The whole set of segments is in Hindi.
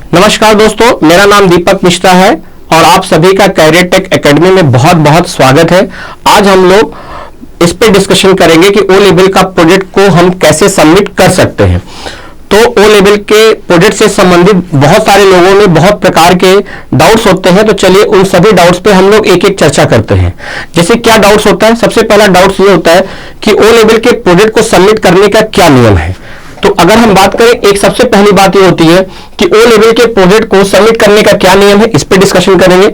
नमस्कार दोस्तों, मेरा नाम दीपक मिश्रा है और आप सभी का कैरियर टेक एकेडमी में बहुत बहुत स्वागत है। आज हम लोग इस पे डिस्कशन करेंगे कि ओ लेवल का प्रोजेक्ट को हम कैसे सबमिट कर सकते हैं। तो ओ लेवल के प्रोजेक्ट से संबंधित बहुत सारे लोगों में बहुत प्रकार के डाउट्स होते हैं, तो चलिए उन सभी डाउट्स पे हम लोग एक एक चर्चा करते हैं। जैसे क्या डाउट्स होता है, सबसे पहला डाउट्स ये होता है कि ओ लेवल के प्रोजेक्ट को सबमिट करने का क्या नियम है। तो अगर हम बात करें, एक सबसे पहली बात ये होती है कि ओ लेवल के प्रोजेक्ट को सबमिट करने का क्या नियम है, इस पे डिस्कशन करेंगे।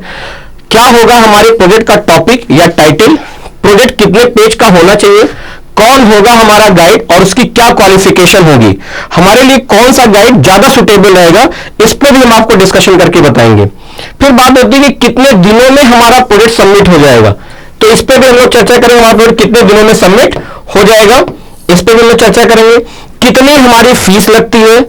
क्या होगा हमारे प्रोजेक्ट का टॉपिक या टाइटल, प्रोजेक्ट कितने पेज का होना चाहिए, कौन होगा हमारा गाइड और उसकी क्या क्वालिफिकेशन होगी, हमारे लिए कौन सा गाइड ज्यादा सुटेबल रहेगा, इस पर भी हम आपको डिस्कशन करके बताएंगे। फिर बात होती है कि कितने दिनों में हमारा प्रोजेक्ट सबमिट हो जाएगा, तो इस पर भी हम लोग चर्चा करेंगे। हमारा प्रोजेक्ट कितने दिनों में सबमिट हो जाएगा, इस पर भी हम लोग चर्चा करेंगे। कितनी हमारी फीस लगती है,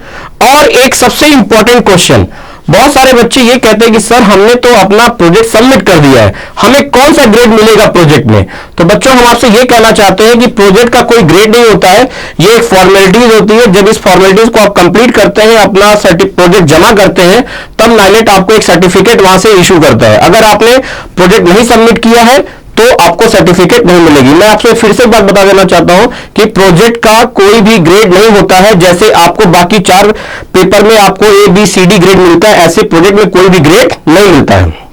और एक सबसे इंपॉर्टेंट क्वेश्चन, बहुत सारे बच्चे ये कहते हैं कि सर हमने तो अपना प्रोजेक्ट सबमिट कर दिया है, हमें कौन सा ग्रेड मिलेगा प्रोजेक्ट में। तो बच्चों, हम आपसे ये कहना चाहते हैं कि प्रोजेक्ट का कोई ग्रेड नहीं होता है, ये एक फॉर्मेलिटीज होती है। जब इस फॉर्मेलिटीज को आप कंप्लीट करते हैं, अपना प्रोजेक्ट जमा करते हैं, तब नाइलेट आपको एक सर्टिफिकेट वहां से इशू करता है। अगर आपने प्रोजेक्ट नहीं सबमिट किया है तो आपको सर्टिफिकेट नहीं मिलेगी। मैं आपसे फिर से एक बात बता देना चाहता हूं कि प्रोजेक्ट का कोई भी ग्रेड नहीं होता है। जैसे आपको बाकी 4 पेपर में आपको ABCD ग्रेड मिलता है, ऐसे प्रोजेक्ट में कोई भी ग्रेड नहीं मिलता है।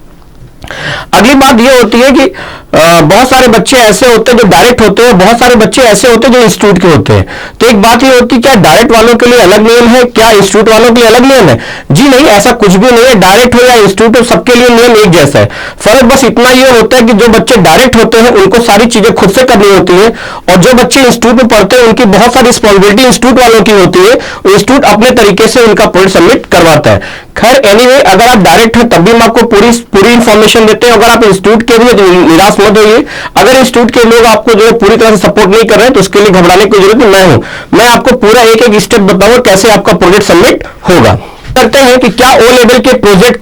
अगली बात यह होती है कि बहुत सारे बच्चे ऐसे होते हैं जो डायरेक्ट होते हैं, बहुत सारे बच्चे ऐसे होते हैं जो इंस्टीट्यूट के होते हैं। तो एक बात यह होती है, क्या डायरेक्ट वालों के लिए अलग नियम है, क्या इंस्टीट्यूट वालों के लिए अलग नियम है? जी नहीं, ऐसा कुछ भी नहीं है। डायरेक्ट हो या इंस्टीट्यूट हो, सबके लिए नियम एक जैसा है। फर्क बस इतना यह होता है कि जो बच्चे डायरेक्ट होते हैं उनको सारी चीजें खुद से करनी होती है, और जो बच्चे इंस्टीट्यूट में पढ़ते हैं उनकी बहुत सारी रिस्पॉन्सिबिलिटी इंस्टीट्यूट वालों की होती है। इंस्टीट्यूट अपने तरीके से उनका प्रोजेक्ट सबमिट करवाता है। खैर एनीवे, अगर आप डायरेक्ट हैं तब भी हम आपको पूरी इंफॉर्मेशन देते हैं। अगर आप इंस्टीट्यूट के लिए तो निराश मत होइए। अगर इंस्टीट्यूट के लोग आपको जो है पूरी तरह से सपोर्ट नहीं कर रहे हैं तो उसके लिए घबराने की जरूरत नहीं। मैं आपको पूरा एक एक स्टेप बताऊंगा कैसे आपका प्रोजेक्ट सबमिट होगा। करते हैं कि क्या ओ लेवल के प्रोजेक्ट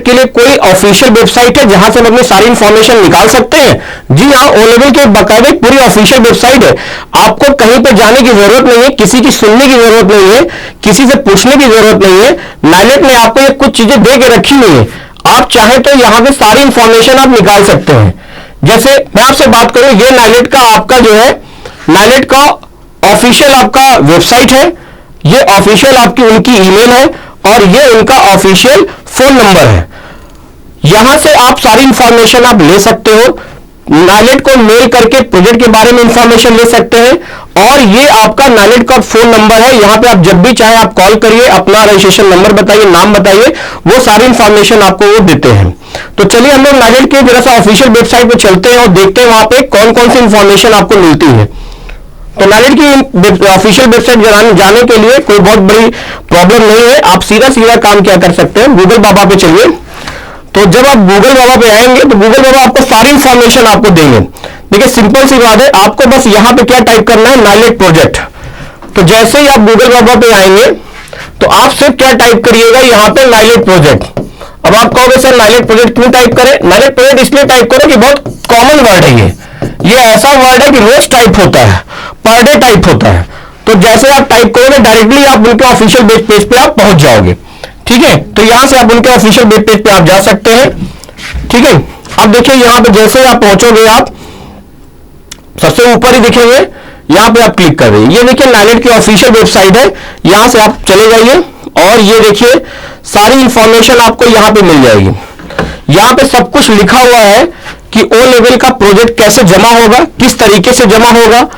के लिए कोई ऑफिशियल वेबसाइट है जहां से हम अपनी सारी इंफॉर्मेशन निकाल सकते हैं? जी हाँ, ओ लेवल के बाकायदे पूरी ऑफिशियल वेबसाइट है। आपको कहीं पे जाने की जरूरत नहीं है, किसी की सुनने की जरूरत नहीं है, किसी से पूछने की जरूरत नहीं है। नाइलेट ने आपको ये कुछ चीजें दे के रखी हुई है, आप चाहें तो यहां पे सारी इंफॉर्मेशन आप निकाल सकते हैं। जैसे मैं आपसे बात करूं, ये नाइलेट का आपका जो है, नाइलेट का ऑफिशियल आपका वेबसाइट है, ये ऑफिशियल आपकी उनकी ईमेल है, और ये उनका ऑफिशियल फोन नंबर है। यहां से आप सारी इंफॉर्मेशन आप ले सकते हो। नाइलेट को मेल करके प्रोजेक्ट के बारे में इंफॉर्मेशन ले सकते हैं, और ये आपका नाइलेट का फोन नंबर है। यहां पे आप जब भी चाहे आप कॉल करिए, अपना रजिस्ट्रेशन नंबर बताइए, नाम बताइए, वो सारी इंफॉर्मेशन आपको वो देते हैं। तो चलिए हम लोग नाइलेट के जरा सा ऑफिशियल वेबसाइट पे चलते हैं और देखते हैं वहां पे कौन कौन सी इंफॉर्मेशन आपको मिलती है। तो नाइलेट की ऑफिशियल वेबसाइट जाने के लिए कोई बहुत बड़ी प्रॉब्लम नहीं है। आप सीधा काम क्या कर सकते हैं, गूगल बाबा पे चलिए। तो जब आप गूगल बाबा पे आएंगे तो गूगल बाबा आपको सारी इंफॉर्मेशन आपको देंगे। देखिए सिंपल सी बात है, आपको बस यहां पे क्या टाइप करना है, नाइलेट प्रोजेक्ट। तो जैसे ही आप गूगल बाबा पे आएंगे तो आप सिर्फ क्या टाइप करिएगा, यहां पे नाइलेट प्रोजेक्ट। अब आप कहोगे सर नाइलेट प्रोजेक्ट क्यों टाइप करें? नाइलेट प्रोजेक्ट इसलिए टाइप करो कि बहुत कॉमन वर्ड है ये ऐसा वर्ड है कि रोज टाइप होता है, पर डे टाइप होता है। तो जैसे आप टाइप करोगे डायरेक्टली आप उनके ऑफिशियल पेज पे आप पहुंच जाओगे। ठीक है, तो यहां से आप उनके ऑफिशियल पेज पे आप जा सकते हैं। ठीक है, अब देखिए यहां पे जैसे आप पहुंचोगे, आप सबसे ऊपर ही दिखेंगे, यहां पे आप क्लिक कर रहे हैं। ये देखिए नाइलेट की ऑफिशियल वेबसाइट है, यहां से आप चले जाइए और ये देखिए सारी इंफॉर्मेशन आपको यहां पे मिल जाएगी। यहां पे सब कुछ लिखा हुआ है कि ओ लेवल का प्रोजेक्ट कैसे जमा होगा, किस तरीके से जमा होगा।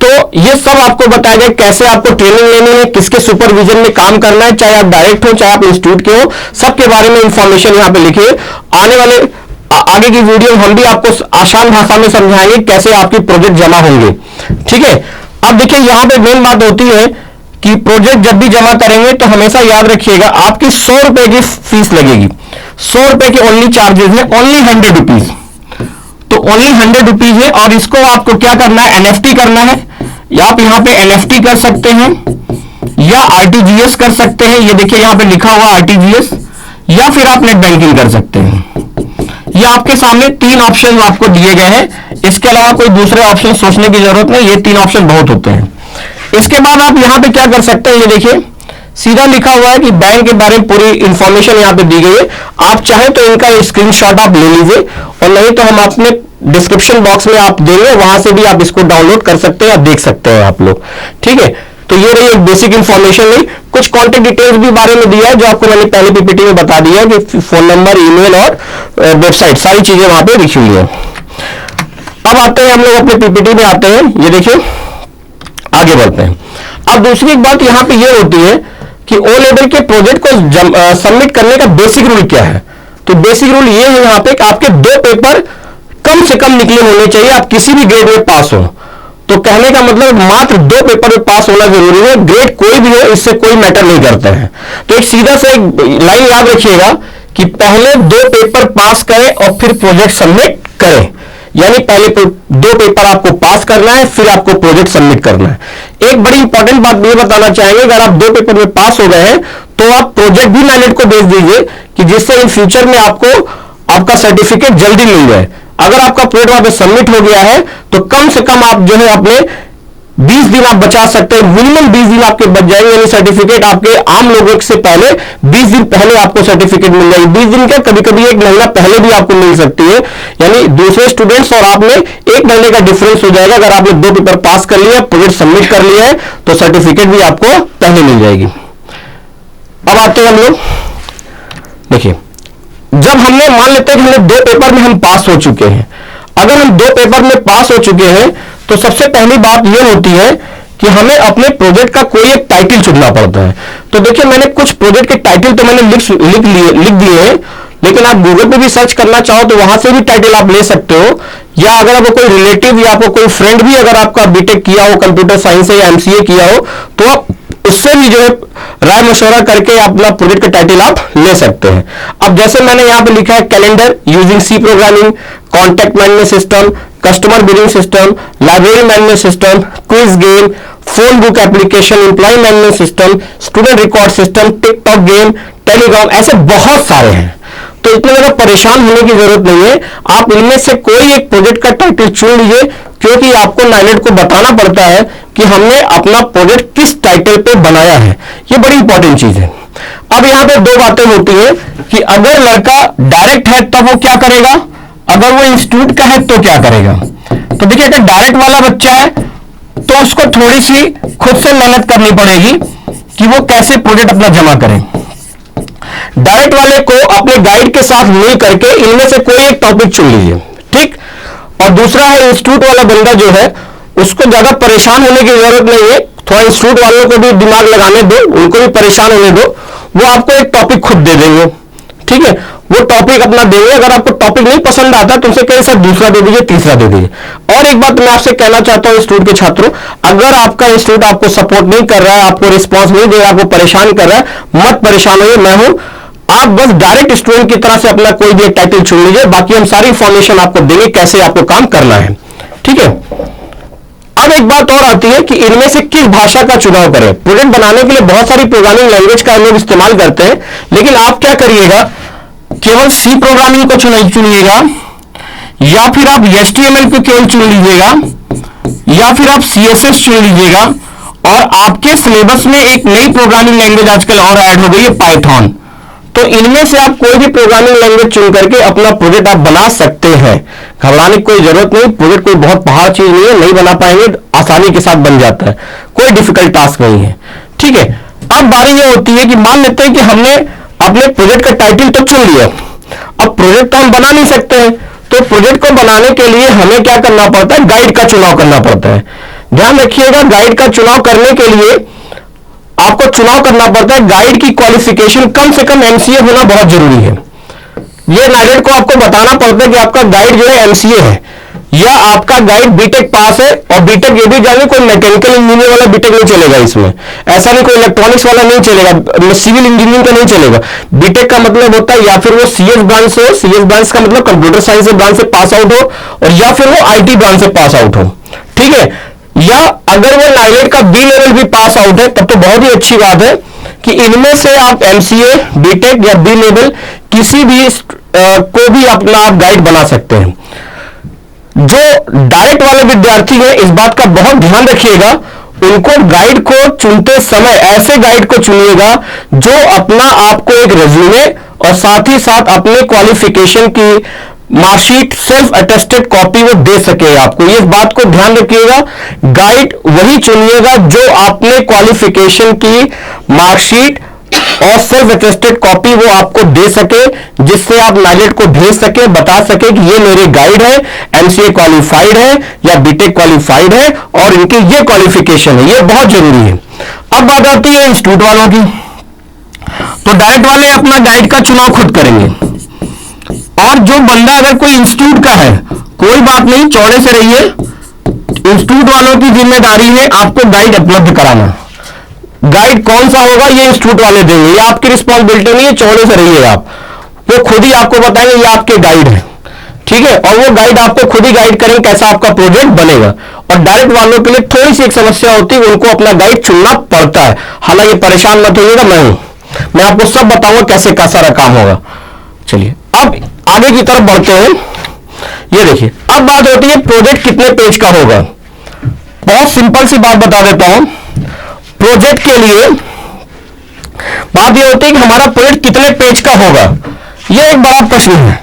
तो ये सब आपको बताया गया, कैसे आपको ट्रेनिंग लेनी है, किसके सुपरविजन में काम करना है, चाहे आप डायरेक्ट हो चाहे आप इंस्टीट्यूट के हो, सबके बारे में इंफॉर्मेशन यहां पे लिखी है। आने वाले आगे की वीडियो हम भी आपको आसान भाषा में समझाएंगे कैसे आपकी प्रोजेक्ट जमा होंगे। ठीक है, अब देखिए यहां पे मेन बात होती है कि प्रोजेक्ट जब भी जमा करेंगे तो हमेशा याद रखिएगा आपकी 100 रुपए की फीस लगेगी। 100 रुपए के ओनली चार्जेस है, ओनली 100 रुपीज। तो ओनली 100 रुपीज है, और इसको आपको क्या करना है, NFT करना है। या आप यहाँ पे NFT कर सकते हैं या RTGS कर सकते हैं। ये देखिए यहाँ पे लिखा हुआ RTGS, या फिर आप नेट बैंकिंग कर सकते हैं। ये आपके सामने 3 ऑप्शन आपको दिए गए हैं, इसके अलावा कोई दूसरे ऑप्शन सोचने की जरूरत नहीं, ये 3 ऑप्शन बहुत होते हैं। इसके बाद आप यहाँ पे क्या कर सकते हैं, ये देखिए सीधा लिखा हुआ है कि बैंक के बारे में पूरी इंफॉर्मेशन यहां पे दी गई है। आप चाहें तो इनका स्क्रीनशॉट आप ले लीजिए, और नहीं तो हम अपने डिस्क्रिप्शन बॉक्स में आप देंगे, वहां से भी आप इसको डाउनलोड कर सकते हैं, आप देख सकते हैं आप लोग। ठीक है, तो ये रही एक बेसिक इंफॉर्मेशन रही। कुछ कॉन्टेक्ट डिटेल्स भी बारे में दिया है जो आपको मैंने पहले पीपीटी में बता दिया है कि फोन नंबर, ईमेल और वेबसाइट, सारी चीजें वहां पे लिखी हुई है। अब आते हैं हम लोग अपने पीपीटी में आते हैं, ये देखिए आगे बढ़ते हैं। अब दूसरी एक बात यहां पे ये होती है कि ओ लेवल के प्रोजेक्ट को सबमिट करने का बेसिक रूल क्या है। तो बेसिक रूल ये है यहां पे कि आपके 2 पेपर कम से कम निकले होने चाहिए, आप किसी भी ग्रेड में पास हो। तो कहने का मतलब मात्र 2 पेपर में पास होना जरूरी है, ग्रेड कोई भी हो इससे कोई मैटर नहीं करता है। तो एक सीधा सा एक लाइन याद रखिएगा कि पहले 2 पेपर पास करें और फिर प्रोजेक्ट सबमिट करें। यानी पहले 2 पेपर आपको पास करना है, फिर आपको प्रोजेक्ट सबमिट करना है। एक बड़ी इंपॉर्टेंट बात ये बताना चाहेंगे, अगर आप 2 पेपर में पास हो गए हैं तो आप प्रोजेक्ट भी नाइलेट को भेज दीजिए कि जिससे इन फ्यूचर में आपको आपका सर्टिफिकेट जल्दी मिल जाए। अगर आपका प्रोजेक्ट वहां पे सबमिट हो गया है तो कम से कम आप जो है अपने 20 दिन आप बचा सकते हैं, मिनिमम 20 दिन आपके बच जाएंगे। यानी सर्टिफिकेट आपके आम लोगों से पहले 20 दिन पहले आपको सर्टिफिकेट मिल जाएगी। 20 दिन क्या, कभी कभी 1 महीना पहले भी आपको मिल सकती है। यानी दूसरे स्टूडेंट्स और आप में 1 महीने का डिफरेंस हो जाएगा। अगर आपने 2 पेपर पास कर लिया, प्रोजेक्ट सबमिट कर लिया है, तो सर्टिफिकेट भी आपको पहले मिल जाएगी। अब आते हैं हम लोग, देखिए जब हमने मान लेते हैं कि हमने 2 पेपर में हम पास हो चुके हैं। अगर हम 2 पेपर में पास हो चुके हैं तो सबसे पहली बात यह होती है कि हमें अपने प्रोजेक्ट का कोई एक टाइटल चुनना पड़ता है। तो देखिए मैंने कुछ प्रोजेक्ट के टाइटल तो मैंने लिख दिए हैं, लेकिन आप गूगल पे भी सर्च करना चाहो तो वहां से भी टाइटल आप ले सकते हो, या अगर आपको कोई रिलेटिव या आपको कोई फ्रेंड भी अगर आपका बीटेक किया हो कंप्यूटर साइंस से या एमसीए किया हो तो आप उससे भी जो है राय मशवरा करके अपना प्रोजेक्ट का टाइटल आप ले सकते हैं। अब जैसे मैंने यहां पे लिखा है calendar using C programming, contact management system, customer billing system, library management system, quiz game, phone book application, employ management system, student record system, TikTok game, Telegram, ऐसे बहुत सारे हैं। तो इतने ज्यादा परेशान होने की जरूरत नहीं है, आप इनमें से कोई एक प्रोजेक्ट का टाइटल चुन लीजिए, क्योंकि आपको नाइलेट को बताना पड़ता है कि हमने अपना प्रोजेक्ट किस टाइटल पे बनाया है। ये बड़ी इंपॉर्टेंट चीज है। अब यहां पे 2 बातें होती है कि अगर लड़का डायरेक्ट है तब वो क्या करेगा, अगर वो इंस्टीट्यूट का है तो क्या करेगा। तो देखिए अगर डायरेक्ट वाला बच्चा है तो उसको थोड़ी सी खुद से मेहनत करनी पड़ेगी कि वो कैसे प्रोजेक्ट अपना जमा करें। डायरेक्ट वाले को अपने गाइड के साथ मिल करके इनमें से कोई एक टॉपिक चुन लीजिए, ठीक। और दूसरा है इंस्टीट्यूट वाला बंदा जो है उसको ज्यादा परेशान होने की जरूरत नहीं है, थोड़ा इंस्टीट्यूट वालों को भी दिमाग लगाने दो, उनको भी परेशान होने दो, वो आपको एक टॉपिक खुद दे देंगे, ठीक है। वो टॉपिक अपना देंगे, अगर आपको टॉपिक नहीं पसंद आता तो उनसे कहीं सर दूसरा दे दीजिए, तीसरा दे दीजिए। और एक बात मैं आपसे कहना चाहता हूं इंस्टीट्यूट के छात्रों, अगर आपका इंस्टीट्यूट आपको सपोर्ट नहीं कर रहा है, आपको रिस्पॉन्स नहीं दे रहा है, आपको परेशान कर रहा है, मत परेशान होइए, मैं हूं। आप बस डायरेक्ट स्टूडेंट की तरह से अपना कोई भी एक टाइटल चुन लीजिए, बाकी हम सारी इंफॉर्मेशन आपको देंगे कैसे आपको काम करना है, ठीक है। अब एक बात और आती है कि इनमें से किस भाषा का चुनाव करें। प्रोजेक्ट बनाने के लिए बहुत सारी प्रोग्रामिंग लैंग्वेज का हम लोग इस्तेमाल करते हैं, लेकिन आप क्या करिएगा, केवल सी प्रोग्रामिंग को चुनिएगा, या फिर आप HTML को केवल चुन लीजिएगा, या फिर आप CSS चुन लीजिएगा। और आपके सिलेबस में एक नई प्रोग्रामिंग लैंग्वेज आजकल और ऐड हो गई है, पाइथन। तो इनमें से आप कोई भी प्रोग्रामिंग लैंग्वेज चुन करके अपना प्रोजेक्ट आप बना सकते हैं, घबराने की कोई जरूरत नहीं। प्रोजेक्ट कोई बहुत पहाड़ चीज नहीं है, नहीं बना पाएंगे, आसानी के साथ बन जाता है, कोई डिफिकल्ट टास्क नहीं है, ठीक है। अब बारी ये होती है कि मान लेते हैं कि हमने अपने प्रोजेक्ट का टाइटल तो चुन लिया, अब प्रोजेक्ट तो हम बना नहीं सकते हैं, तो प्रोजेक्ट को बनाने के लिए हमें क्या करना पड़ता है, गाइड का चुनाव करना पड़ता है। ध्यान रखिएगा, गाइड का चुनाव करने के लिए आपको चुनाव करना पड़ता है, गाइड की क्वालिफिकेशन कम से कम MCA होना बहुत जरूरी है। ये नाइलेट को आपको बताना पड़ता है कि आपका गाइड जो है MCA है, या आपका गाइड बीटेक पास है। और बीटेक ये भी जानिए, कोई मैकेनिकल इंजीनियर वाला बीटेक नहीं चलेगा इसमें, ऐसा नहीं कोई इलेक्ट्रॉनिक्स वाला नहीं चलेगा, सिविल इंजीनियरिंग का नहीं चलेगा। बीटेक का मतलब होता है या फिर वो CS ब्रांच से हो, CS ब्रांच का मतलब कंप्यूटर साइंस ब्रांच से पास आउट हो, और या फिर वो IT ब्रांच से पास आउट हो, ठीक है। या अगर वो नाइलेट का B लेवल भी पास आउट है तब तो बहुत ही अच्छी बात है कि इनमें से आप MCA, बीटेक या B लेवल किसी भी को भी अपना आप गाइड बना सकते हैं। जो डायरेक्ट वाले विद्यार्थी हैं, इस बात का बहुत ध्यान रखिएगा, उनको गाइड को चुनते समय ऐसे गाइड को चुनिएगा जो अपना आपको एक रेज्यूमे और साथ ही साथ अपने क्वालिफिकेशन की मार्कशीट सेल्फ अटेस्टेड कॉपी वो दे सके आपको। ये इस बात को ध्यान रखिएगा, गाइड वही चुनिएगा जो आपने क्वालिफिकेशन की मार्कशीट और सेल्फ अटेस्टेड कॉपी वो आपको दे सके, जिससे आप नाइलेट को भेज सके, बता सके कि ये मेरे गाइड है, एमसीए क्वालिफाइड है या बीटेक क्वालिफाइड है और इनकी ये क्वालिफिकेशन है। ये बहुत जरूरी है। अब बात आती है इंस्टीट्यूट वालों की। तो डायरेक्ट वाले अपना गाइड का चुनाव खुद करेंगे, और जो बंदा अगर कोई इंस्टीट्यूट का है, कोई बात नहीं, चौड़े से रहिए। इंस्टीट्यूट वालों की जिम्मेदारी है आपको गाइड उपलब्ध कराना। गाइड कौन सा होगा ये इंस्टीट्यूट वाले देंगे, ये आपकी रिस्पॉन्सिबिलिटी नहीं है, चौड़े से रहिए आप। वो खुद ही आपको बताएंगे ये आपके गाइड है, ठीक है, और वो गाइड आपको खुद ही गाइड करेंगे कैसा आपका प्रोजेक्ट बनेगा। और डायरेक्ट वालों के लिए थोड़ी सी एक समस्या होती है, उनको अपना गाइड चुनना पड़ता है। हालांकि परेशान मत होइएगा, मैं आपको सब बताऊंगा कैसे का सारा काम होगा। चलिए अब आगे की तरफ बढ़ते हैं। ये देखिए, अब बात होती है प्रोजेक्ट कितने पेज का होगा। बहुत सिंपल सी बात बता देता हूं। प्रोजेक्ट के लिए बात यह होती है कि हमारा प्रोजेक्ट कितने पेज का होगा, यह एक बड़ा प्रश्न है।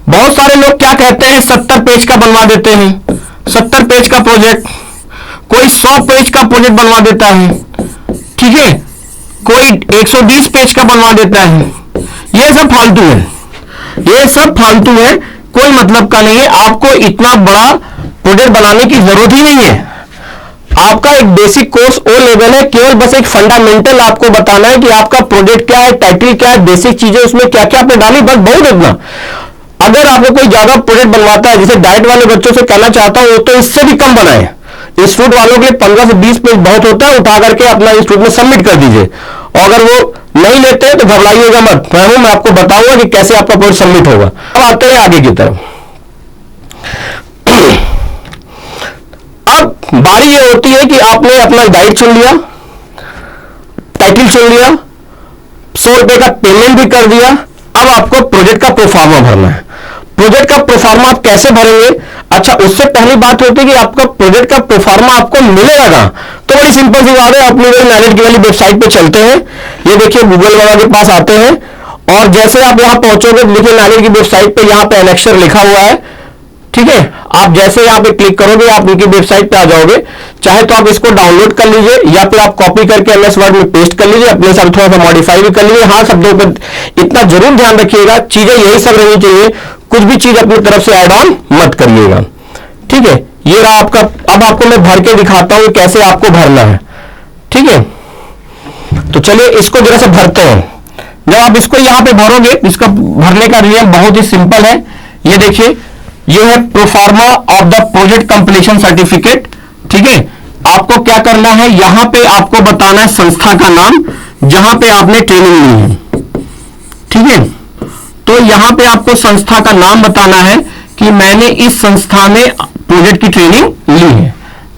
बहुत सारे लोग क्या कहते हैं 70 पेज का बनवा देते हैं, 70 पेज का प्रोजेक्ट, कोई 100 पेज का प्रोजेक्ट बनवा देता है, ठीक है, कोई 120 पेज का बनवा देता है। यह सब फालतू है, ये सब फालतू है, कोई मतलब का नहीं है। आपको इतना बड़ा प्रोजेक्ट बनाने की जरूरत ही नहीं है। आपका एक बेसिक कोर्स ओ लेवल है, केवल बस एक फंडामेंटल आपको बताना है कि आपका प्रोजेक्ट क्या है, टाइटल क्या है, बेसिक चीजें उसमें क्या क्या आपने डाली, बस बहुत इतना। अगर आपको कोई ज्यादा प्रोजेक्ट बनवाता है, जैसे डाइट वाले बच्चों से कहना चाहता हूं, तो इससे भी कम बनाए। इंस्टीट्यूट वालों के लिए 15 से 20 पेज बहुत होता है, उठा करके अपना इंस्टीट्यूट में सबमिट कर दीजिए। और अगर वो नहीं लेते हैं तो घबराइएगा मत, मैं आपको बताऊंगा कि कैसे आपका प्रोजेक्ट सबमिट होगा। अब आते हैं आगे की तरफ। अब बारी ये होती है कि आपने अपना गाइड चुन लिया, टाइटल चुन लिया, 100 रुपए का पेमेंट भी कर दिया। अब आपको प्रोजेक्ट का प्रोफार्मा भरना है। प्रोजेक्ट का प्रोफार्मा आप कैसे भरेंगे? अच्छा, उससे पहली बात होती है कि आपका प्रोजेक्ट का प्रोफार्मा आपको मिलेगा ना, तो बड़ी सिंपल सी बात है, अपनी वही नाइलेट की वाली वेबसाइट पे चलते हैं। ये देखिए, गूगल वाला के पास आते हैं और जैसे आप यहां पहुंचोगे, देखिए नाइलेट की वेबसाइट पे यहां पे एनेक्सर लिखा हुआ है, ठीक है। आप जैसे यहां पे क्लिक करोगे आप उनकी वेबसाइट पे आ जाओगे। चाहे तो आप इसको डाउनलोड कर लीजिए या फिर आप कॉपी करके एमएस वर्ड में पेस्ट कर लीजिए, अपने साथ थोड़ा सा मॉडिफाई भी कर लीजिए। हाँ, शब्दों पर इतना जरूर ध्यान रखिएगा, चीजें यही सब रहनी चाहिए, कुछ भी चीज अपनी तरफ से ऐड ऑन मत करिएगा, ठीक है। ये रहा आपका। अब आपको मैं भर के दिखाता हूं कैसे आपको भरना है, ठीक है। तो चलिए इसको जरा से भरते हैं। जब आप इसको यहां पे भरोगे, इसका भरने का नियम बहुत ही सिंपल है। ये देखिए, ये है proforma of the project completion certificate, ठीक है। आपको क्या करना है, यहां पे आपको बताना है संस्था का नाम जहां पे आपने ट्रेनिंग ली है, ठीक है। तो यहां पे आपको संस्था का नाम बताना है कि मैंने इस संस्था में प्रोजेक्ट की ट्रेनिंग ली है,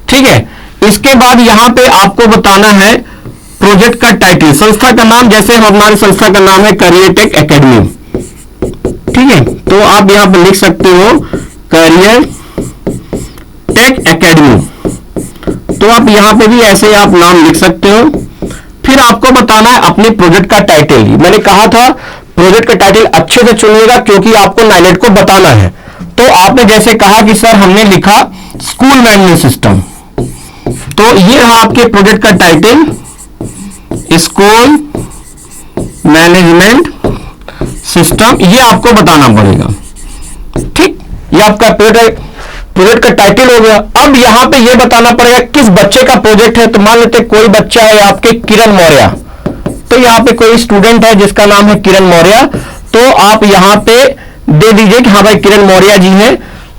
ठीक है। इसके बाद यहां पे आपको बताना है प्रोजेक्ट का टाइटल, संस्था का नाम, जैसे हमारी संस्था का नाम है करियर टेक एकेडमी, ठीक है। तो आप यहां पर लिख सकते हो करियर टेक एकेडमी। तो आप यहां पे भी ऐसे आप नाम लिख सकते हो। फिर आपको बताना है अपने प्रोजेक्ट का टाइटल। मैंने कहा था प्रोजेक्ट का टाइटल अच्छे से चुनिएगा क्योंकि आपको नाइलेट को बताना है। तो आपने जैसे कहा कि सर हमने लिखा स्कूल मैनेजमेंट सिस्टम, तो ये रहा आपके प्रोजेक्ट का टाइटल, स्कूल मैनेजमेंट सिस्टम, ये आपको बताना पड़ेगा, ठीक। ये आपका प्रोजेक्ट का टाइटल हो गया। अब यहां पे ये बताना पड़ेगा किस बच्चे का प्रोजेक्ट है। तो मान लेते कोई बच्चा है आपके किरण मौर्य, तो यहां पे कोई स्टूडेंट है जिसका नाम है किरण मौर्य, तो आप यहां पे दे दीजिए कि हाँ भाई किरण मौर्य जी हैं,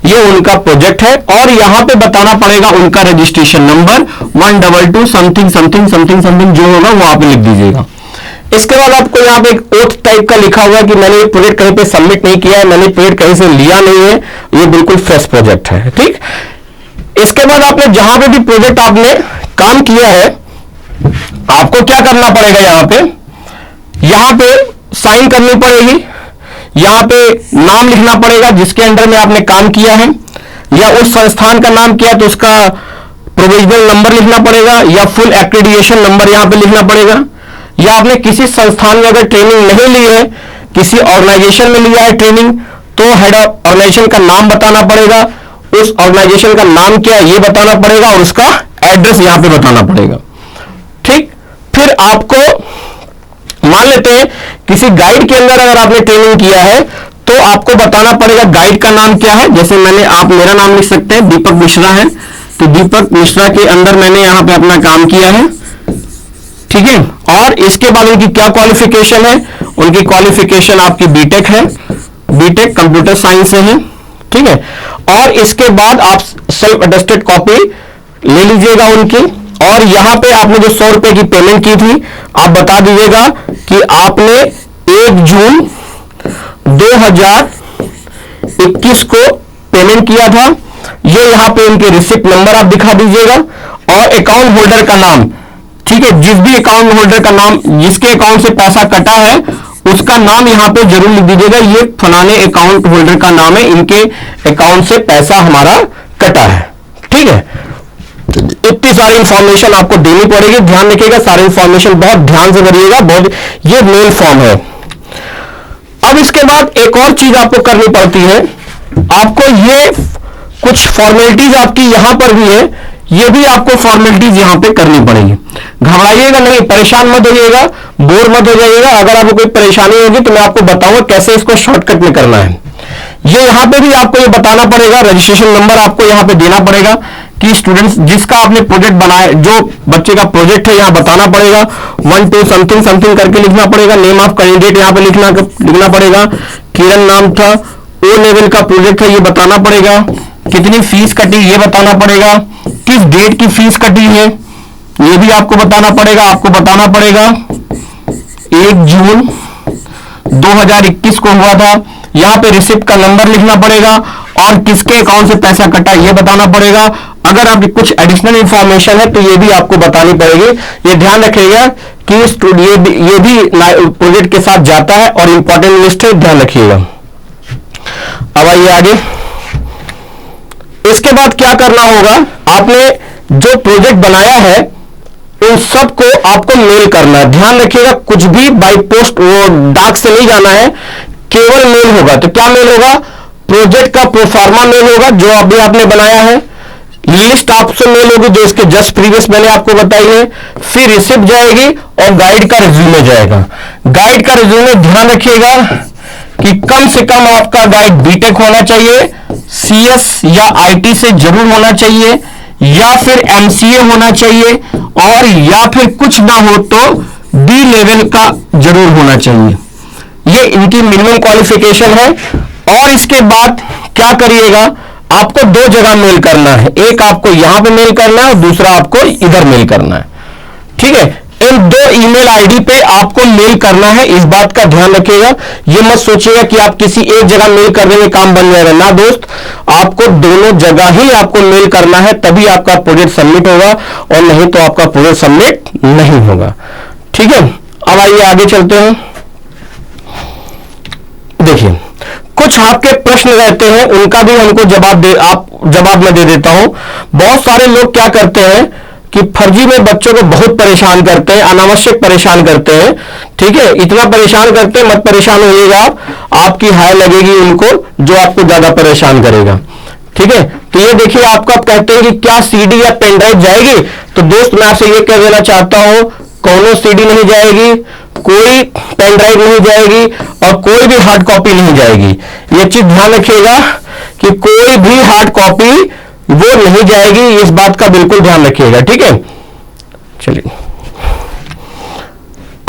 ये उनका प्रोजेक्ट है। और यहां पे बताना पड़ेगा उनका registration number 122 something something something something, जो होगा वो आप लिख दीजिएगा। इसके बाद आपको यहाँ पे एक ओथ टाइप का लिखा हुआ है कि मैंने ये प्रोजेक्ट कहीं पे सबमिट नहीं किया है, मैंने प्रोजेक्ट कहीं से लिया नहीं है, ये बिल्कुल फ्रेश प्रोजेक्ट है, ठीक। इसके बाद आपने जहां पे भी प्रोजेक्ट आपने काम किया है, आपको क्या करना पड़ेगा, यहां पे साइन करनी पड़ेगी, यहां पे नाम लिखना पड़ेगा जिसके अंडर में आपने काम किया है, या उस संस्थान का नाम किया तो उसका प्रोविजनल नंबर लिखना पड़ेगा, या फुल एक्रेडिटेशन नंबर यहां पे लिखना पड़ेगा, या आपने किसी संस्थान में अगर ट्रेनिंग नहीं ली है, किसी ऑर्गेनाइजेशन में लिया है ट्रेनिंग, तो हेड ऑफ ऑर्गेनाइजेशन का नाम बताना पड़ेगा, उस ऑर्गेनाइजेशन का नाम क्या है ये बताना पड़ेगा, और उसका एड्रेस यहां पे बताना पड़ेगा। ठीक, फिर आपको मान लेते हैं किसी गाइड के अंदर अगर आपने ट्रेनिंग किया है तो आपको बताना पड़ेगा गाइड का नाम क्या है। जैसे आप मेरा नाम लिख सकते हैं, दीपक मिश्रा है, तो दीपक मिश्रा के अंदर मैंने यहां पे अपना काम किया है। ठीक है, और इसके बाद उनकी क्या क्वालिफिकेशन है, उनकी क्वालिफिकेशन आपकी बीटेक है, बीटेक कंप्यूटर साइंस से है। ठीक है, और इसके बाद आप सेल्फ अटेस्टेड कॉपी ले लीजिएगा उनकी, और यहां पे आपने जो 100 रुपए की पेमेंट की थी आप बता दीजिएगा कि आपने 1 जून 2021 को पेमेंट किया था। ये यहां पे उनके रिसिप्ट नंबर आप दिखा दीजिएगा, और अकाउंट होल्डर का नाम। ठीक है, जिस भी अकाउंट होल्डर का नाम, जिसके अकाउंट से पैसा कटा है उसका नाम यहां पे जरूर लिख दीजिएगा, ये फलाने अकाउंट होल्डर का नाम है, इनके अकाउंट से पैसा हमारा कटा है। ठीक है, इतनी सारी इंफॉर्मेशन आपको देनी पड़ेगी, ध्यान रखिएगा, सारी इंफॉर्मेशन बहुत ध्यान से भरिएगा, बहुत, ये मेल फॉर्म है। अब इसके बाद एक और चीज आपको करनी पड़ती है, आपको ये कुछ फॉर्मेलिटीज आपकी यहां पर भी है, ये भी आपको फॉर्मेलिटीज यहां पे करनी पड़ेगी। घबराइएगा नहीं, परेशान मत होइएगा, बोर मत हो जाइएगा। अगर आपको कोई परेशानी होगी तो मैं आपको बताऊंगा कैसे इसको शॉर्टकट में करना है। ये यहां पे भी आपको ये बताना पड़ेगा, रजिस्ट्रेशन नंबर आपको यहां पे देना पड़ेगा कि स्टूडेंट्स जिसका आपने प्रोजेक्ट बनाया, जो बच्चे का प्रोजेक्ट है यहां बताना पड़ेगा, 1 2 समथिंग समथिंग करके लिखना पड़ेगा। नेम ऑफ कैंडिडेट यहां पे लिखना पड़ेगा, किरण नाम था, ओ लेवल का प्रोजेक्ट है ये बताना पड़ेगा, कितनी फीस कटी ये बताना पड़ेगा, किस डेट की फीस कटी है ये भी आपको बताना पड़ेगा। आपको बताना पड़ेगा 1 जून 2021 को हुआ था, यहां पे रिसिप्ट का नंबर लिखना पड़ेगा, और किसके अकाउंट से पैसा कटा ये बताना पड़ेगा। अगर आप कुछ एडिशनल इंफॉर्मेशन है तो ये भी आपको बतानी पड़ेगी। ये ध्यान रखिएगा कि ये भी प्रोजेक्ट के साथ जाता है और इंपॉर्टेंट लिस्ट है, ध्यान रखिएगा। अब आइए आगे, इसके बाद क्या करना होगा, आपने जो प्रोजेक्ट बनाया है उन सबको आपको मेल करना है। ध्यान रखिएगा, कुछ भी बाई पोस्ट वो डाक से नहीं जाना है, केवल मेल होगा। तो क्या मेल होगा, प्रोजेक्ट का प्रोफार्मा मेल होगा जो अभी आपने बनाया है, लिस्ट आपसे मेल होगी जो इसके जस्ट प्रीवियस मैंने आपको बताई है, फिर रिसिप्ट जाएगी और गाइड का रिज्यूमे जाएगा। गाइड का रिज्यूमे ध्यान रखिएगा कि कम से कम आपका गाइड बीटेक होना चाहिए, सीएस या आईटी से जरूर होना चाहिए, या फिर एमसीए होना चाहिए, और या फिर कुछ ना हो तो बी लेवल का जरूर होना चाहिए। ये इनकी मिनिमम क्वालिफिकेशन है। और इसके बाद क्या करिएगा, आपको 2 जगह मेल करना है, एक आपको यहां पे मेल करना है और दूसरा आपको इधर मेल करना है। ठीक है, इन 2 ईमेल आईडी पे आपको मेल करना है, इस बात का ध्यान रखिएगा। ये मत सोचिएगा कि आप किसी एक जगह मेल कर देंगे काम बन जाएगा, ना दोस्त, आपको दोनों जगह ही आपको मेल करना है, तभी आपका प्रोजेक्ट सबमिट होगा, और नहीं तो आपका प्रोजेक्ट सबमिट नहीं होगा। ठीक है, अब आइए आगे चलते हैं। देखिए, कुछ आपके प्रश्न रहते हैं, उनका भी हमको जवाब मैं दे देता हूं। बहुत सारे लोग क्या करते हैं कि फर्जी में बच्चों को बहुत परेशान करते हैं, अनावश्यक परेशान करते हैं। ठीक है, इतना परेशान करते हैं, मत परेशान होइएगा आप, आपकी हाय लगेगी उनको जो आपको ज्यादा परेशान करेगा। ठीक है, तो ये देखिए, आपका कहते हैं कि क्या सीडी या पेन ड्राइव जाएगी, तो दोस्त मैं आपसे ये कह देना चाहता हूं, कोनो सीडी नहीं जाएगी, कोई पेन ड्राइव नहीं जाएगी, और कोई भी हार्ड कॉपी नहीं जाएगी। ये चीज ध्यान रखिएगा कि कोई भी हार्ड कॉपी वो नहीं जाएगी, इस बात का बिल्कुल ध्यान रखिएगा। ठीक है, चलिए,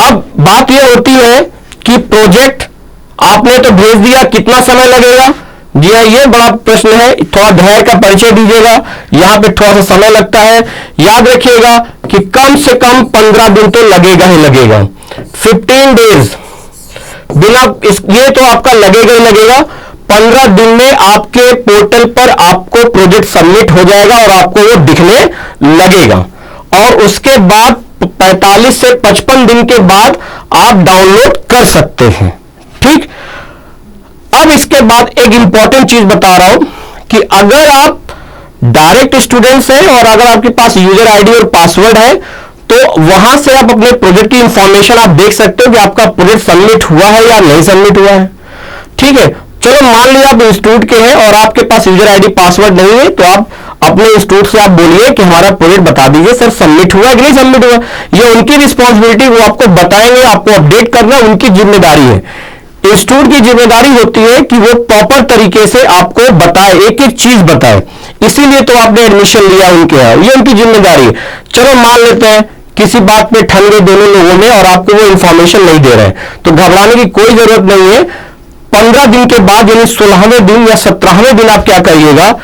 अब बात यह होती है कि प्रोजेक्ट आपने तो भेज दिया, कितना समय लगेगा। जी हाँ, ये बड़ा प्रश्न है, थोड़ा धैर्य का परिचय दीजिएगा, यहां पे थोड़ा सा समय लगता है। याद रखिएगा कि कम से कम 15 दिन तो लगेगा ही लगेगा, 15 डेज बिना ये तो आपका लगेगा ही लगेगा। 15 दिन में आपके पोर्टल पर आपको प्रोजेक्ट सबमिट हो जाएगा और आपको वो दिखने लगेगा, और उसके बाद 45 से 55 दिन के बाद आप डाउनलोड कर सकते हैं। ठीक, अब इसके बाद एक इंपॉर्टेंट चीज बता रहा हूं कि अगर आप डायरेक्ट स्टूडेंट्स हैं और अगर आपके पास यूजर आईडी और पासवर्ड है तो वहां से आप अपने प्रोजेक्ट की इंफॉर्मेशन आप देख सकते हो कि आपका प्रोजेक्ट सबमिट हुआ है या नहीं सबमिट हुआ है। ठीक है, चलो मान लिया आप इंस्टीट्यूट के हैं और आपके पास यूजर आईडी पासवर्ड नहीं है, तो आप अपने इंस्टीट्यूट से आप बोलिए कि हमारा प्रोजेक्ट बता दीजिए सर सबमिट हुआ कि नहीं सबमिट हुआ। ये उनकी रिस्पॉन्सिबिलिटी, वो आपको बताएंगे, आपको अपडेट करना उनकी जिम्मेदारी है। इंस्टीट्यूट की जिम्मेदारी होती है कि वो प्रॉपर तरीके से आपको बताए, एक एक चीज बताए, इसीलिए तो आपने एडमिशन लिया उनके यहाँ, ये उनकी जिम्मेदारी है। चलो मान लेते हैं किसी बात पे ठन गए दोनों लोगों में और आपको वो इंफॉर्मेशन नहीं दे रहे हैं, तो घबराने की कोई जरूरत नहीं है। 15 दिन के बाद यानी 16वें दिन या 17वें दिन आप क्या करिएगा,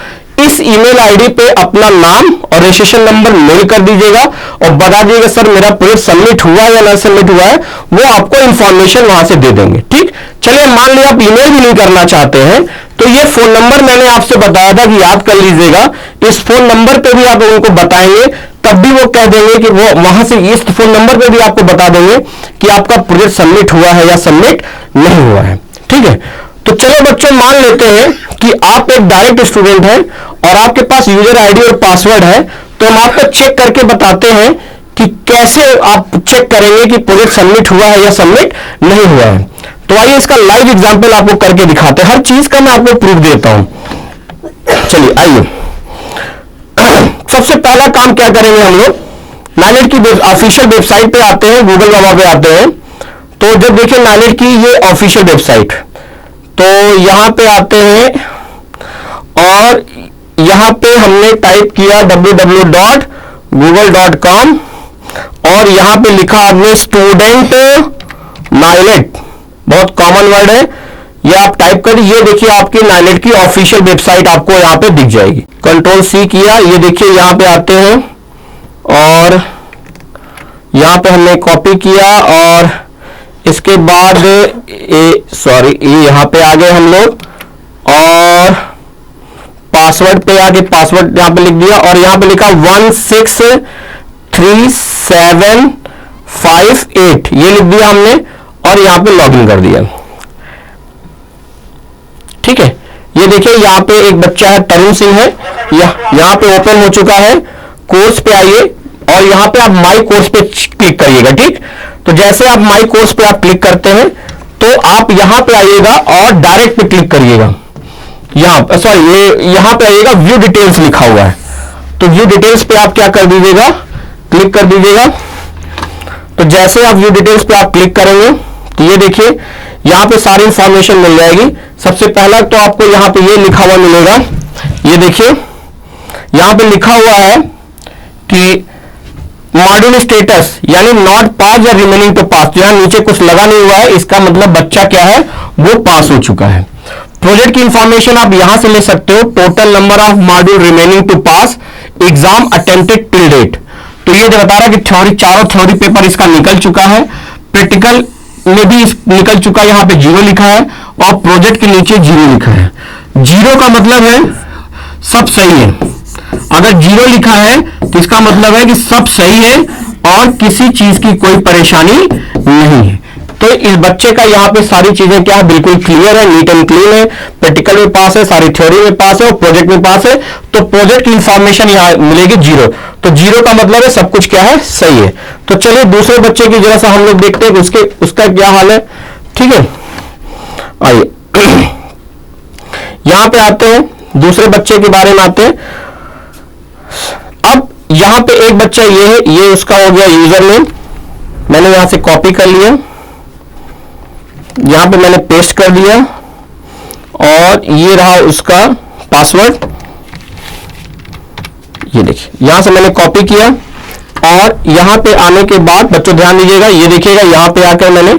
इस ईमेल आईडी पे अपना नाम और रजिस्ट्रेशन नंबर मेल कर दीजिएगा और बता दीजिएगा सर मेरा प्रोजेक्ट सबमिट हुआ या ना सबमिट हुआ है, वो आपको इंफॉर्मेशन वहां से दे देंगे। ठीक, चलिए मान लिया आप ईमेल भी नहीं करना चाहते हैं, तो ये फोन नंबर मैंने आपसे बताया था कि याद कर लीजिएगा, इस फोन नंबर पे भी आप उनको बताएंगे, तब भी वो कह देंगे कि वो वहां से इस फोन नंबर पे भी आपको बता देंगे कि आपका प्रोजेक्ट सबमिट हुआ है या सबमिट नहीं हुआ है। ठीक है, तो चलो बच्चों मान लेते हैं कि आप एक डायरेक्ट स्टूडेंट हैं और आपके पास यूजर आईडी और पासवर्ड है, तो हम आपको चेक करके बताते हैं कि कैसे आप चेक करेंगे कि प्रोजेक्ट सबमिट हुआ है या सबमिट नहीं हुआ है। तो आइए इसका लाइव एग्जांपल आपको करके दिखाते हैं, हर चीज का मैं आपको प्रूफ देता हूं। चलिए आइए, सबसे पहला काम क्या करेंगे हम लोग, नाइलेट की ऑफिशियल वेबसाइट पे आते हैं, गूगल बाबा पे आते हैं। तो जब देखिए नाइलेट की ये ऑफिशियल वेबसाइट, तो यहां पे आते हैं और यहां पे हमने टाइप किया www.google.com और यहां पे लिखा आपने स्टूडेंट नाइलेट, बहुत कॉमन वर्ड है, ये आप टाइप करिए, ये देखिए आपकी नाइलेट की ऑफिशियल वेबसाइट आपको यहां पे दिख जाएगी। कंट्रोल सी किया, ये देखिए यहां पे आते हैं और यहां पे हमने कॉपी किया और इसके बाद ये यहां पे आ गए हम लोग और पासवर्ड पे आके पासवर्ड यहां पे लिख दिया और यहां पे लिखा 163758, ये लिख दिया हमने और यहां पे लॉगिन कर दिया। ठीक है, ये देखिए यहां पे एक बच्चा है, तरुण सिंह है, यहां पे ओपन हो चुका है। कोर्स पे आइए और यहां पे आप माई कोर्स पे क्लिक करिएगा। ठीक, तो जैसे आप माई कोर्स पे आप क्लिक करते हैं तो आप यहां पे आइएगा और डायरेक्ट पे क्लिक करिएगा, यहां पे आइएगा, व्यू डिटेल्स लिखा हुआ है, तो व्यू डिटेल्स पे आप क्या कर दीजिएगा, क्लिक कर दीजिएगा। तो जैसे आप व्यू डिटेल्स पे आप क्लिक करेंगे तो ये देखिए यहां पे सारी इंफॉर्मेशन मिल जाएगी। सबसे पहला तो आपको यहां पे ये लिखा हुआ मिलेगा, ये देखिए यहां पे लिखा हुआ है कि मॉड्यूल स्टेटस यानी नॉट पास या रिमेनिंग टू पास, यहां नीचे कुछ लगा नहीं हुआ है, इसका मतलब बच्चा क्या है, वो पास हो चुका है। प्रोजेक्ट की इंफॉर्मेशन आप यहां से ले सकते हो, total number of module remaining to pass, exam attempted till date, तो ये बता रहा है कि चारों थ्योरी पेपर इसका निकल चुका है, प्रैक्टिकल में भी निकल चुका है, यहां पे 0 लिखा है और प्रोजेक्ट के नीचे 0 लिखा है। 0 का मतलब है सब सही है, अगर 0 लिखा है तो इसका मतलब है कि सब सही है और किसी चीज की कोई परेशानी नहीं है। तो इस बच्चे का यहाँ पे सारी चीजें क्या है, बिल्कुल क्लियर है, नीट एंड क्लीन है, प्रैक्टिकल में पास है, सारी थ्योरी में पास है और प्रोजेक्ट में पास है। तो प्रोजेक्ट की इंफॉर्मेशन यहाँ मिलेगी 0, तो 0 का मतलब है सब कुछ क्या है, सही है। तो चलिए दूसरे बच्चे की जरा सा हम लोग देखते हैं उसका क्या हाल है। ठीक है, आइए यहां पे आते हैं, दूसरे बच्चे के बारे में आते हैं। अब यहां पे एक बच्चा ये है, ये उसका हो गया यूजर नेम, मैंने यहां से कॉपी कर लिया, यहां पे मैंने पेस्ट कर दिया और ये रहा उसका पासवर्ड, ये देखिए यहां से मैंने कॉपी किया और यहां पे आने के बाद बच्चों ध्यान दीजिएगा, ये देखिएगा यहां पे आकर मैंने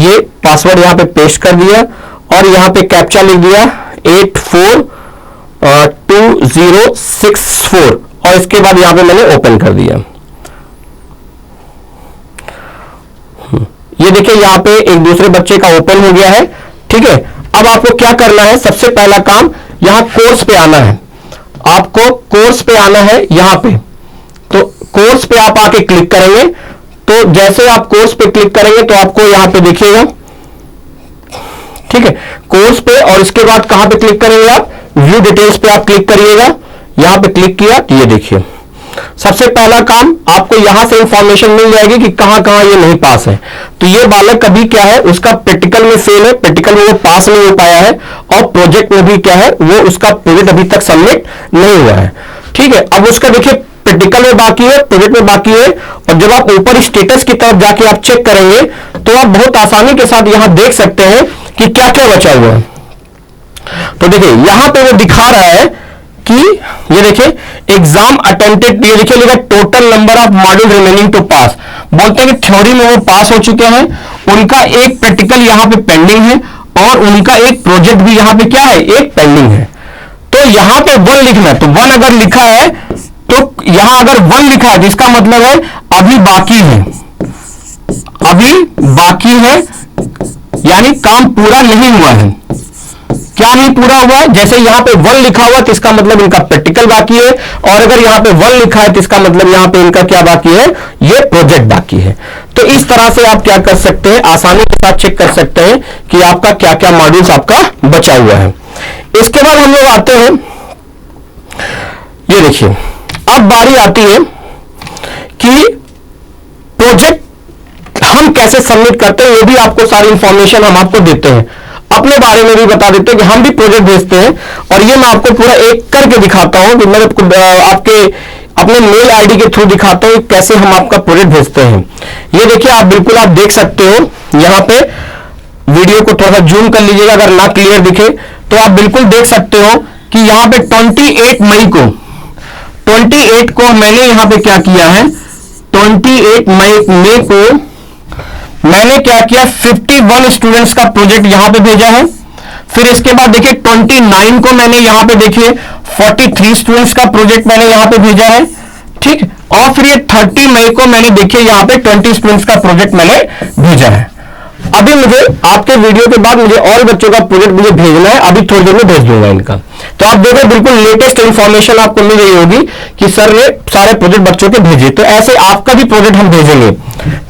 ये पासवर्ड यहां पे पेस्ट कर दिया और यहां पे कैप्चा लिख दिया 842064 और इसके बाद यहां पे मैंने ओपन कर दिया। ये देखिए यहां पे एक दूसरे बच्चे का ओपन हो गया है। ठीक है, अब आपको क्या करना है, सबसे पहला काम यहां कोर्स पे आना है, आपको कोर्स पे आना है यहां पे, तो कोर्स पे आप आके क्लिक करेंगे, तो जैसे आप कोर्स पे क्लिक करेंगे तो आपको यहां पे दिखेगा, ठीक है, कोर्स पे, और इसके बाद कहां पे क्लिक करेंगे आप, व्यू डिटेल्स पे आप क्लिक करिएगा, यहां पे क्लिक किया तो ये देखिए सबसे पहला काम आपको यहां से इंफॉर्मेशन मिल जाएगी कि कहां कहां ये नहीं पास है। तो ये बालक कभी क्या है, उसका प्रैक्टिकल में फेल है, प्रैक्टिकल में वो पास नहीं हो पाया है, और प्रोजेक्ट में भी क्या है, वो उसका प्रोजेक्ट अभी तक सबमिट नहीं हुआ है। ठीक है, अब उसका देखिए प्रैक्टिकल में बाकी है, प्रोजेक्ट में बाकी है, और जब आप ऊपर स्टेटस की तरफ जाके आप चेक करेंगे तो आप बहुत आसानी के साथ यहां देख सकते हैं कि क्या क्या बचा हुआ है। तो देखिए यहां पे वो दिखा रहा है कि ये देखिए एग्जाम अटेम्प्टेड, ये देखिए लिखा total number of module remaining to pass. बोलते हैं कि थ्योरी में वो पास हो चुके हैं, उनका एक प्रैक्टिकल यहां पे पेंडिंग है, और उनका एक प्रोजेक्ट भी यहां पे क्या है, एक पेंडिंग है। तो यहां पे 1 लिखना है, तो 1 अगर लिखा है तो यहां अगर 1 लिखा है जिसका मतलब है अभी बाकी है, अभी बाकी है, यानी काम पूरा नहीं हुआ है। क्या नहीं पूरा हुआ है, जैसे यहां पे 1 लिखा हुआ तो इसका मतलब इनका प्रैक्टिकल बाकी है, और अगर यहां पे 1 लिखा है तो इसका मतलब यहां पे इनका क्या बाकी है, ये प्रोजेक्ट बाकी है। तो इस तरह से आप क्या कर सकते हैं, आसानी के साथ चेक कर सकते हैं कि आपका क्या क्या मॉड्यूल्स आपका बचा हुआ है। इसके बाद हम लोग आते हैं, ये देखिए अब बारी आती है कि प्रोजेक्ट हम कैसे सबमिट करते हैं, ये भी आपको सारी इंफॉर्मेशन हम आपको देते हैं, अपने बारे में भी बता देते हैं कि हम भी प्रोजेक्ट भेजते हैं, और ये मैं आपको पूरा एक करके दिखाता हूं कि मैं आपके अपने मेल आईडी के थ्रू दिखाता हूं कैसे हम आपका प्रोजेक्ट भेजते हैं। ये देखिए आप बिल्कुल आप देख सकते हो, यहां पे वीडियो को थोड़ा सा जूम कर लीजिएगा, अगर ना क्लियर दिखे तो आप बिल्कुल देख सकते हो कि यहां पे 28 मई को मैंने यहां पे क्या किया है, 28 मई को मैंने क्या किया, 51 स्टूडेंट्स का प्रोजेक्ट यहां पे भेजा है। फिर इसके बाद देखिए 29 को मैंने यहां पे देखिए 43 स्टूडेंट्स का प्रोजेक्ट मैंने यहां पे भेजा है। ठीक, और फिर ये 30 मई को मैंने देखिए यहां पे 20 स्टूडेंट्स का प्रोजेक्ट मैंने भेजा है। अभी मुझे आपके वीडियो के बाद मुझे और बच्चों का प्रोजेक्ट मुझे भेजना है, अभी थोड़ी देर में भेज दूंगा इनका। तो आप देखो बिल्कुल लेटेस्ट इंफॉर्मेशन आपको मिल रही होगी कि सर ने सारे प्रोजेक्ट बच्चों के भेजे, तो ऐसे आपका भी प्रोजेक्ट हम भेजेंगे।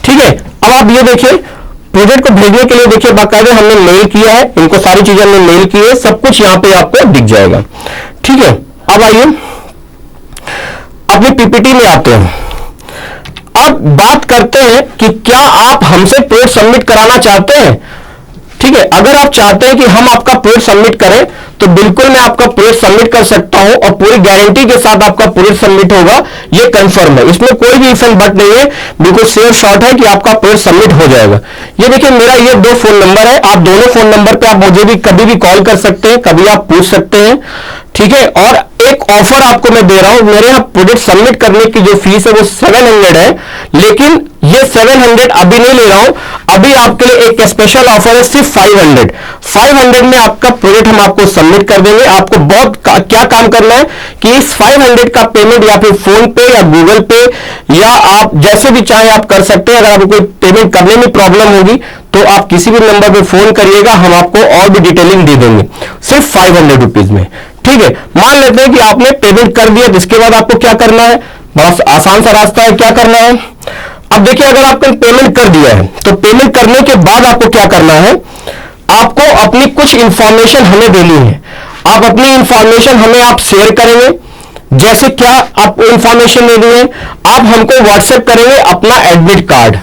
ठीक है, अब आप ये देखिए प्रोजेक्ट को भेजने के लिए देखिए बाकायदा हमने मेल किया है, इनको सारी चीजें हमने मेल की है, सब कुछ यहां पे आपको दिख जाएगा। ठीक है, अब आइए अपनी पीपीटी में आते हैं। अब बात करते हैं कि क्या आप हमसे प्रोजेक्ट सबमिट कराना चाहते हैं। ठीक है, अगर आप चाहते हैं कि हम आपका प्रोजेक्ट सबमिट करें तो बिल्कुल मैं आपका प्रोजेक्ट सबमिट कर सकता हूं, और पूरी गारंटी के साथ आपका प्रोजेक्ट सबमिट होगा, ये कंफर्म है, इसमें कोई भी इफ एंड बट नहीं है, बिल्कुल सेफ शॉट है कि आपका प्रोजेक्ट सबमिट हो जाएगा। ये देखिए मेरा ये 2 फोन नंबर है, आप दोनों फोन नंबर पे आप मुझे भी कभी भी कॉल कर सकते हैं, कभी आप पूछ सकते हैं। ठीक है, और एक ऑफर आपको मैं दे रहा हूं, मेरे यहां प्रोजेक्ट सबमिट करने की जो फीस है वो 700 है, लेकिन ये 700 अभी नहीं ले रहा हूं, अभी आपके लिए एक स्पेशल ऑफर है सिर्फ 500 में आपका प्रोजेक्ट हम आपको सबमिट कर देंगे। आपको बहुत क्या काम करना है कि इस 500 का पेमेंट या फिर फोन पे या गूगल पे या आप जैसे भी चाहे आप कर सकते हैं। अगर आपको कोई पेमेंट करने में प्रॉब्लम होगी तो आप किसी भी नंबर पे फोन करिएगा, हम आपको और भी डिटेलिंग दे देंगे सिर्फ 500 रुपीज में। ठीक है, मान लेते हैं कि आपने पेमेंट कर दिया, इसके बाद आपको क्या करना है, बड़ा आसान सा रास्ता है, क्या करना है। अब देखिए अगर आपने पेमेंट कर दिया है तो पेमेंट करने के बाद आपको क्या करना है, आपको अपनी कुछ इंफॉर्मेशन हमें देनी है। आप अपनी इंफॉर्मेशन हमें आप शेयर करेंगे, जैसे क्या आप इंफॉर्मेशन देनी है, आप हमको व्हाट्सएप करेंगे अपना एडमिट कार्ड,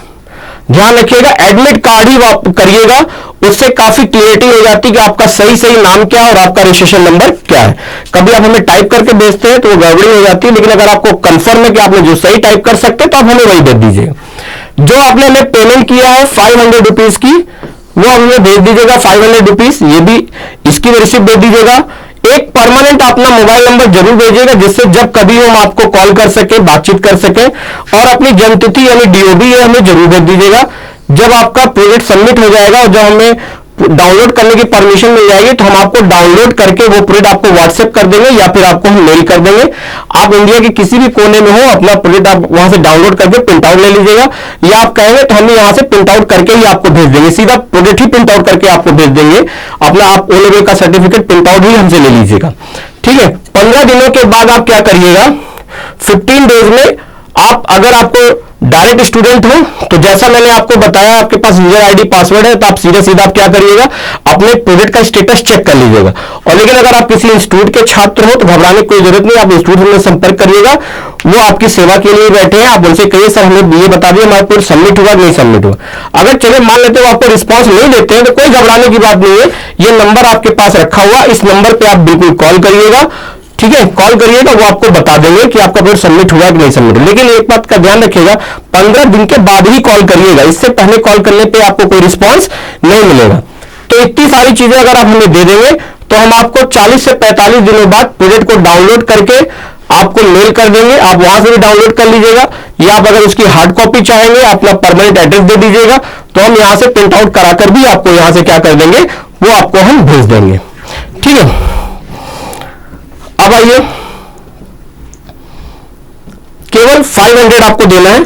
ध्यान रखिएगा एडमिट कार्ड ही करिएगा, उससे काफी क्लियरिटी हो जाती है कि आपका सही नाम क्या है और आपका रजिस्ट्रेशन नंबर क्या है। कभी आप हमें टाइप करके भेजते हैं तो वो गड़बड़ी हो जाती है, लेकिन अगर आपको कंफर्म है कि आपने जो सही टाइप कर सकते हैं तो आप हमें वही भेज दीजिएगा। जो आपने हमें पेमेंट किया है 500 रुपीज की, वो हमें भेज दीजिएगा 500 रुपीज, ये भी इसकी रिसिप्ट दे दीजिएगा। एक परमानेंट अपना मोबाइल नंबर जरूर भेजिएगा, जिससे जब कभी हम आपको कॉल कर सके, बातचीत कर सके, और अपनी जन्मतिथि यानी डीओबी ये हमें जरूर भेज दीजिएगा। जब आपका प्रोजेक्ट सबमिट हो जाएगा और जब हमें डाउनलोड करने की परमिशन मिल जाएगी तो हम आपको डाउनलोड करके वो प्रोजेक्ट आपको व्हाट्सएप कर देंगे या फिर आपको हम मेल कर देंगे। आप इंडिया के किसी भी कोने में हो, अपना प्रोजेक्ट आप वहां से डाउनलोड करके प्रिंट आउट ले लीजिएगा, या आप कहेंगे तो हम यहां से प्रिंट आउट करके ही आपको भेज देंगे, सीधा प्रोजेक्ट ही प्रिंट आउट करके आपको भेज देंगे। अपना आप ओ लेवल का सर्टिफिकेट प्रिंट आउट भी हमसे ले लीजिएगा। ठीक है, 15 दिनों के बाद आप क्या करिएगा, 15 डेज में आप अगर आपको डायरेक्ट स्टूडेंट हो तो जैसा मैंने आपको बताया, आपके पास यूजर आईडी पासवर्ड है, तो आप सीधा आप क्या करिएगा, अपने प्रोजेक्ट का स्टेटस चेक कर लीजिएगा। और लेकिन अगर आप किसी इंस्टीट्यूट के छात्र हो तो घबराने की कोई जरूरत नहीं, आप इंस्टीट्यूट में संपर्क करिएगा, वो आपकी सेवा के लिए बैठे हैं। आप उनसे कहिए सर हमें ये बता दिए हमारा प्रोजेक्ट सबमिट हुआ नहीं सबमिट हुआ। अगर चले मान लेते हो आपको रिस्पॉन्स नहीं देते हैं तो कोई घबराने की बात नहीं है, ये नंबर आपके पास रखा हुआ, इस नंबर पर आप बिल्कुल कॉल करिएगा, ठीक है, कॉल करिएगा, वो आपको बता देंगे कि आपका प्रोजेक्ट सबमिट हुआ कि नहीं सबमिट हुआ। लेकिन एक बात का ध्यान रखिएगा, 15 दिन के बाद ही कॉल करिएगा, इससे पहले कॉल करने पे आपको कोई रिस्पांस नहीं मिलेगा। तो इतनी सारी चीजें अगर आप हमें दे देंगे तो हम आपको 40 से 45 दिनों बाद प्रोजेक्ट को डाउनलोड करके आपको मेल कर देंगे, आप वहां से भी डाउनलोड कर लीजिएगा, या आप अगर उसकी हार्ड कॉपी चाहेंगे अपना परमानेंट एड्रेस दे दीजिएगा, तो हम यहां से प्रिंट आउट कराकर भी आपको यहां से क्या कर देंगे, वो आपको हम भेज देंगे। ठीक है, अब आइए, केवल 500 आपको देना है।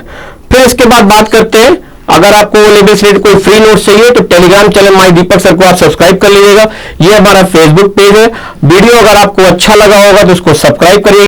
फिर इसके बाद बात करते हैं, अगर आपको ओ लेवल से कोई फ्री नोट चाहिए तो Telegram channel my Deepak sir को आप सब्सक्राइब कर लीजिएगा। ये हमारा फेसबुक पेज है। वीडियो अगर आपको अच्छा लगा होगा तो उसको सब्सक्राइब करिए।